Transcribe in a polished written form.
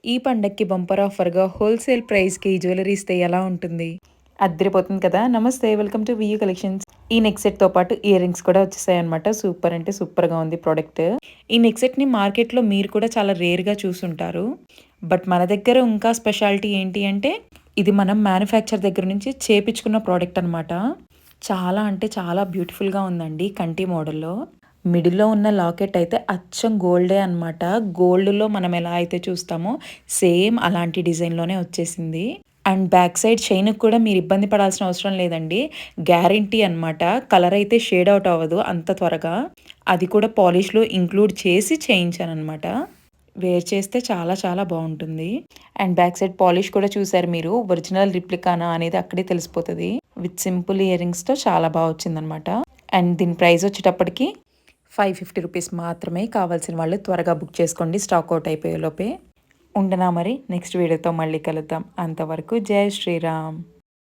ఈ పండక్కి bumper ఆఫర్‌గా wholesale ప్రైస్‌కి జ్యువెల్లరీ ఇస్తే ఎలా ఉంటుంది? అద్దిరిపోతుంది కదా! నమస్తే వెల్కమ్ టు వీయూ కలెక్షన్స్. ఈ నెక్ సెట్‌తో పాటు ఇయర్ రింగ్స్ కూడా వచ్చేసాయన్నమాట. సూపర్ అంటే సూపర్‌గా ఉంది ప్రొడక్ట్. ఈ నెక్ సెట్‌ని మార్కెట్‌లో మీరు కూడా చాలా రేర్‌గా చూసుంటారు. బట్ మన దగ్గర ఇంకా స్పెషాలిటీ ఏంటి అంటే, ఇది మనం మ్యానుఫ్యాక్చర్ దగ్గర నుంచి చేపించుకున్న ప్రొడక్ట్ అనమాట. చాలా అంటే చాలా బ్యూటిఫుల్‌గా ఉందండి కంటి మోడల్‌లో. మిడిల్‌లో ఉన్న లాకెట్ అయితే అచ్చం గోల్డే అనమాట. గోల్డ్‌లో మనం ఎలా అయితే చూస్తామో సేమ్ అలాంటి డిజైన్‌లోనే వచ్చేసింది. అండ్ బ్యాక్ సైడ్ చైన్‌కి కూడా మీరు ఇబ్బంది పడాల్సిన అవసరం లేదండి. గ్యారంటీ అనమాట. కలర్ అయితే షేడ్ ఔట్ అవ్వదు అంత త్వరగా. అది కూడా పాలిష్‌లో ఇంక్లూడ్ చేసి చేయించాననమాట. వేర్ చేస్తే చాలా చాలా బావుంటుంది. అండ్ బ్యాక్ సైడ్ పాలిష్ కూడా చూసారు మీరు. ఒరిజినల్ రిప్లికానా అనేది అక్కడే తెలిసిపోతది. విత్ సింపుల్ ఇయర్ రింగ్స్‌తో చాలా బా వచ్చిందనమాట. అండ్ దీని ప్రైస్ వచ్చేటప్పటికి 550 రూపీస్ మాత్రమే. కావాల్సిన వాళ్ళు త్వరగా బుక్ చేసుకోండి స్టాక్ ఔట్ అయిపోయేలోపే. ఉండనా మరి నెక్స్ట్ వీడియోతో మళ్ళీ కలుద్దాం. అంతవరకు జై శ్రీరామ్.